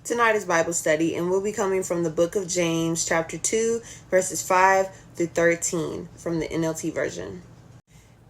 Tonight is Bible study, and we'll be coming from the book of James, chapter 2, verses 5 through 13 from the NLT version.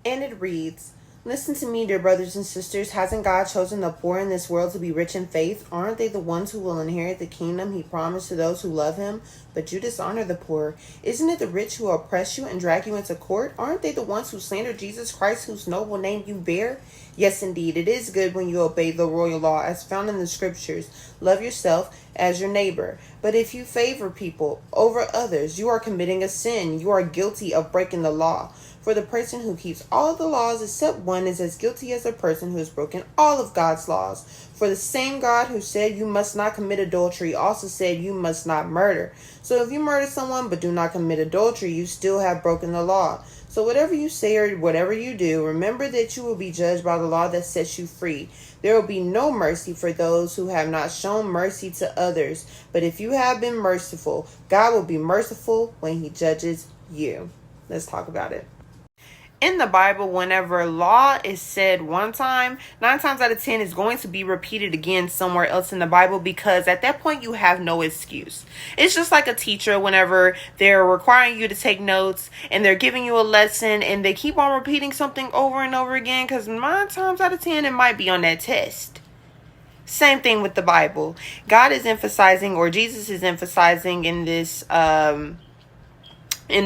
And it reads, "Listen to me, dear brothers and sisters. Hasn't God chosen the poor in this world to be rich in faith? Aren't they the ones who will inherit the kingdom he promised to those who love him? But you dishonor the poor. Isn't it the rich who oppress you and drag you into court? Aren't they the ones who slander Jesus Christ, whose noble name you bear? Yes, indeed, it is good when you obey the royal law as found in the scriptures. Love yourself as your neighbor. But if you favor people over others, you are committing a sin. You are guilty of breaking the law. For the person who keeps all the laws except one is as guilty as the person who has broken all of God's laws. For the same God who said you must not commit adultery also said you must not murder. So if you murder someone but do not commit adultery, you still have broken the law. So whatever you say or whatever you do, remember that you will be judged by the law that sets you free. There will be no mercy for those who have not shown mercy to others. But if you have been merciful, God will be merciful when he judges you." Let's talk about it. In the Bible, whenever law is said one time, 9 times out of 10 is going to be repeated again somewhere else in the Bible, because at that point you have no excuse. It's just like a teacher whenever they're requiring you to take notes and they're giving you a lesson and they keep on repeating something over and over again because 9 times out of 10 it might be on that test. Same thing with the Bible. God is emphasizing, or Jesus is emphasizing in this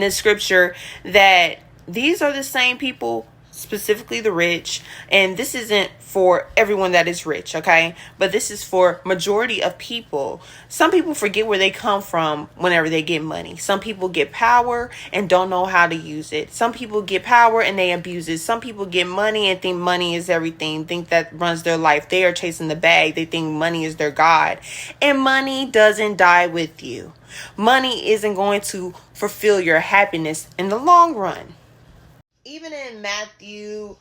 scripture, that these are the same people, specifically the rich, and this isn't for everyone that is rich, okay? But this is for majority of people. Some people forget where they come from whenever they get money. Some people get power and don't know how to use it. Some people get power and they abuse it. Some people get money and think money is everything, think that runs their life. They are chasing the bag. They think money is their God. And money doesn't die with you. Money isn't going to fulfill your happiness in the long run. Even in Matthew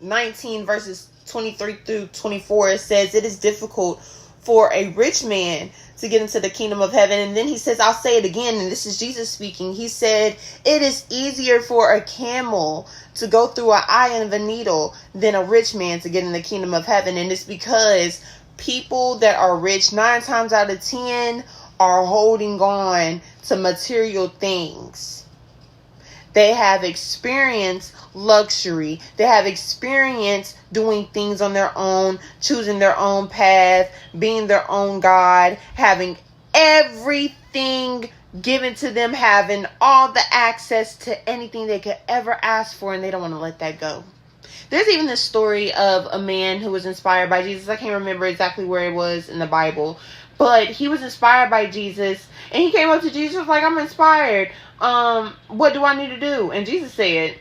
19 verses 23 through 24, it says it is difficult for a rich man to get into the kingdom of heaven. And then he says, I'll say it again, and this is Jesus speaking. He said, it is easier for a camel to go through an eye of a needle than a rich man to get in the kingdom of heaven. And it's because people that are rich 9 times out of 10 are holding on to material things. They have experienced luxury. They have experience doing things on their own, choosing their own path, being their own God, having everything given to them, having all the access to anything they could ever ask for, and they don't want to let that go. There's even this story of a man who was inspired by Jesus. I can't remember exactly where it was in the Bible, but he was inspired by Jesus, and he came up to Jesus and was like, I'm inspired. What do I need to do? And Jesus said,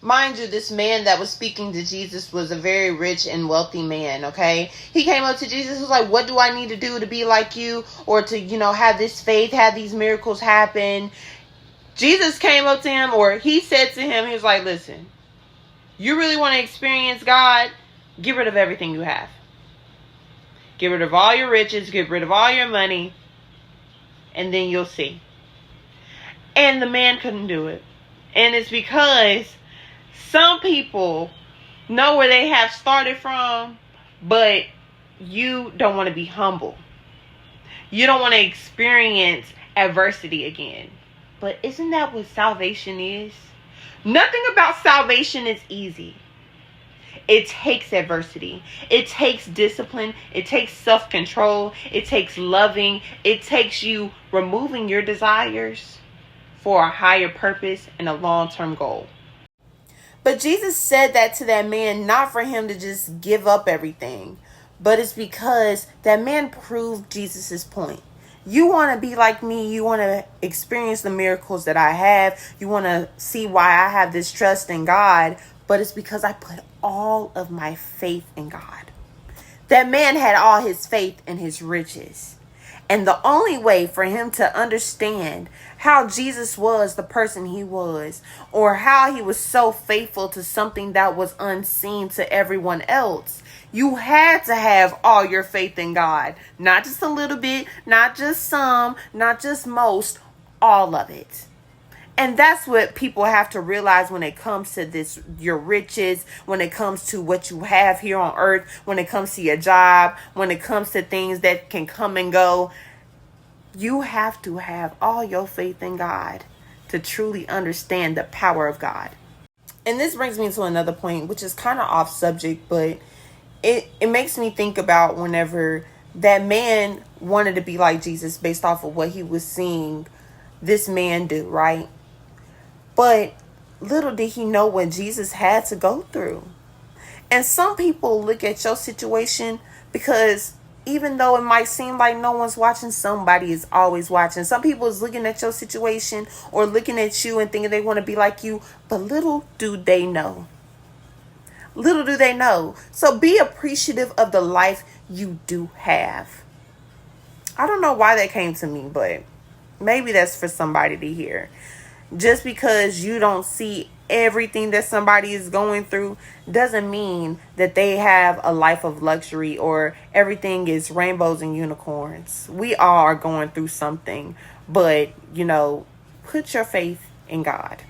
mind you, this man that was speaking to Jesus was a very rich and wealthy man, okay? He came up to Jesus and was like, what do I need to do to be like you? Or to, have this faith, have these miracles happen? Jesus came up to him, or he said to him, he was like, listen, you really want to experience God? Get rid of everything you have. Get rid of all your riches, get rid of all your money, and then you'll see. And the man couldn't do it. And it's because some people know where they have started from, but you don't want to be humble. You don't want to experience adversity again. But isn't that what salvation is? Nothing about salvation is easy. It takes adversity. It takes discipline. It takes self-control. It takes loving. It takes you removing your desires for a higher purpose and a long-term goal. But Jesus said that to that man, not for him to just give up everything, but it's because that man proved Jesus's point. You want to be like me. You want to experience the miracles that I have. You want to see why I have this trust in God, but it's because I put all of my faith in God. That man had all his faith in his riches. And the only way for him to understand how Jesus was the person he was, or how he was so faithful to something that was unseen to everyone else, you had to have all your faith in God. Not just a little bit, not just some, not just most, all of it. And that's what people have to realize when it comes to this, your riches, when it comes to what you have here on earth, when it comes to your job, when it comes to things that can come and go. You have to have all your faith in God to truly understand the power of God. And this brings me to another point, which is kind of off subject, but it makes me think about whenever that man wanted to be like Jesus based off of what he was seeing this man do, right? But little did he know what Jesus had to go through. And some people look at your situation because even though it might seem like no one's watching, somebody is always watching. Some people is looking at your situation or looking at you and thinking they want to be like you. But little do they know. Little do they know. So be appreciative of the life you do have. I don't know why that came to me, but maybe that's for somebody to hear. Just because you don't see everything that somebody is going through doesn't mean that they have a life of luxury or everything is rainbows and unicorns. We all are going through something, but put your faith in God.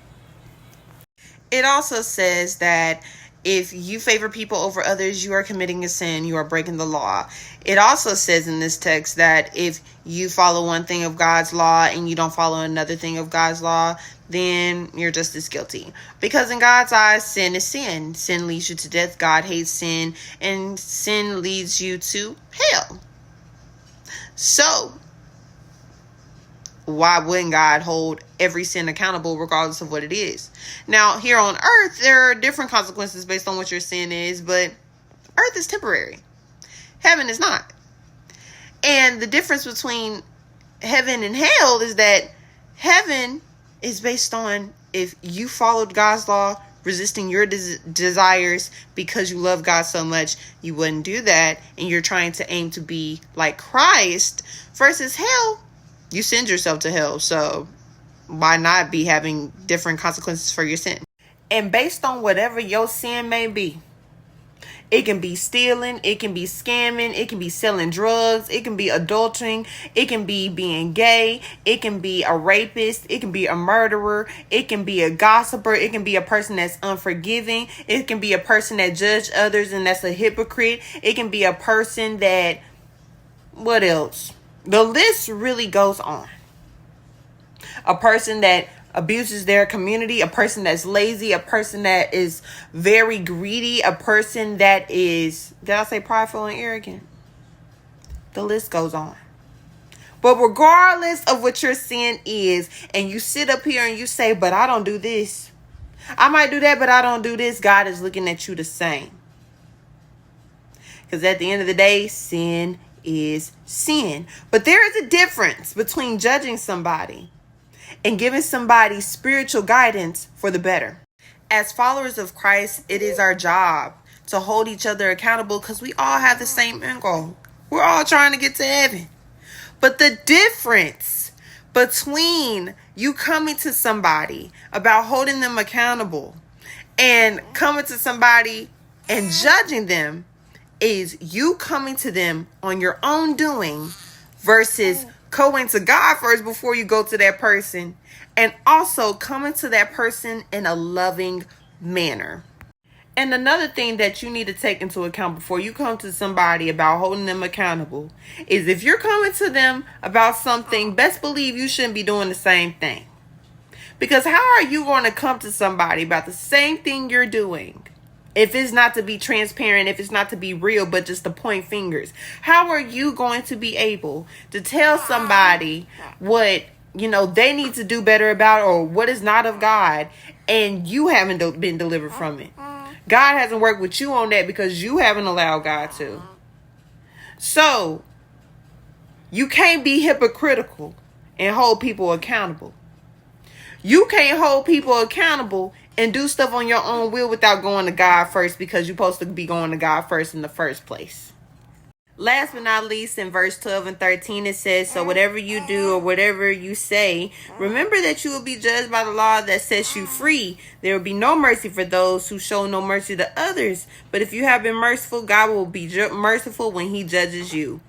It also says that if you favor people over others, you are committing a sin. You are breaking the law. It also says in this text that if you follow one thing of God's law and you don't follow another thing of God's law, then you're just as guilty. Because in God's eyes, sin is sin. Sin leads you to death. God hates sin. And sin leads you to hell. So why wouldn't God hold every sin accountable regardless of what it is? Now, here on earth, there are different consequences based on what your sin is, but earth is temporary. Heaven is not. And the difference between heaven and hell is that heaven is based on if you followed God's law, resisting your desires because you love God so much, you wouldn't do that, and you're trying to aim to be like Christ, versus hell, you send yourself to hell. So why not be having different consequences for your sin? And based on whatever your sin may be, it can be stealing, it can be scamming, it can be selling drugs, it can be adultering, it can be being gay, it can be a rapist, it can be a murderer, it can be a gossiper, it can be a person that's unforgiving, it can be a person that judges others and that's a hypocrite, it can be a person that, what else? The list really goes on. A person that abuses their community, a person that's lazy, a person that is very greedy, a person that is, did I say prideful and arrogant? The list goes on. But regardless of what your sin is, and you sit up here and you say, but I don't do this. I might do that, but I don't do this. God is looking at you the same. Because at the end of the day, sin is sin. But there is a difference between judging somebody and giving somebody spiritual guidance for the better. As followers of Christ, it is our job to hold each other accountable because we all have the same end goal. We're all trying to get to heaven. But the difference between you coming to somebody about holding them accountable and coming to somebody and judging them is you coming to them on your own doing versus going to God first before you go to that person, and also coming to that person in a loving manner. And another thing that you need to take into account before you come to somebody about holding them accountable is if you're coming to them about something, best believe you shouldn't be doing the same thing. Because how are you going to come to somebody about the same thing you're doing if it's not to be transparent, if it's not to be real, but just to point fingers? How are you going to be able to tell somebody what, they need to do better about or what is not of God, and you haven't been delivered from it? God hasn't worked with you on that because you haven't allowed God to. So you can't be hypocritical and hold people accountable. You can't hold people accountable and do stuff on your own will without going to God first, because you're supposed to be going to God first in the first place. Last but not least, in verse 12 and 13, it says, so whatever you do or whatever you say, remember that you will be judged by the law that sets you free. There will be no mercy for those who show no mercy to others. But if you have been merciful, God will be merciful when he judges you.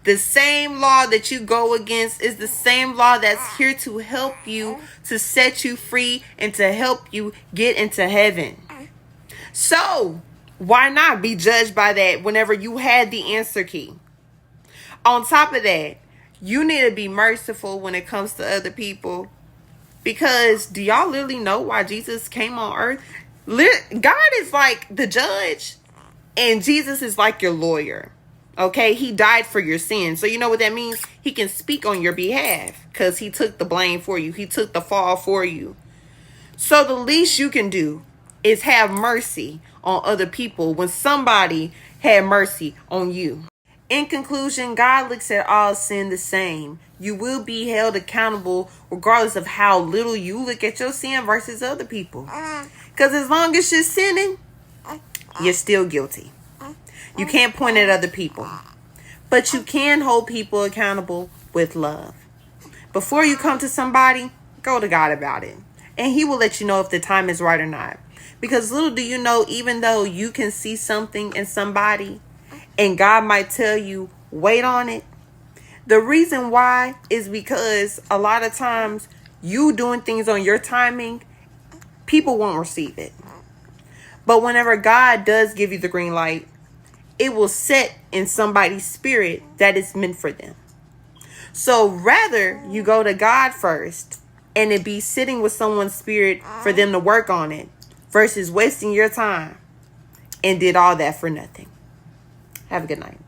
The same law that you go against is the same law that's here to help you, to set you free, and to help you get into heaven. So, why not be judged by that whenever you had the answer key? On top of that, you need to be merciful when it comes to other people. Because do y'all literally know why Jesus came on earth? God is like the judge, and Jesus is like your lawyer. Okay, he died for your sins. So you know what that means? He can speak on your behalf because he took the blame for you. He took the fall for you. So the least you can do is have mercy on other people when somebody had mercy on you. In conclusion, God looks at all sin the same. You will be held accountable regardless of how little you look at your sin versus other people. Because as long as you're sinning, you're still guilty. You can't point at other people, but you can hold people accountable with love. Before you come to somebody, go to God about it, and he will let you know if the time is right or not. Because little do you know, even though you can see something in somebody and God might tell you, wait on it, the reason why is because a lot of times you doing things on your timing, people won't receive it. But whenever God does give you the green light, it will set in somebody's spirit that is meant for them. So rather you go to God first and it be sitting with someone's spirit for them to work on it versus wasting your time and did all that for nothing. Have a good night.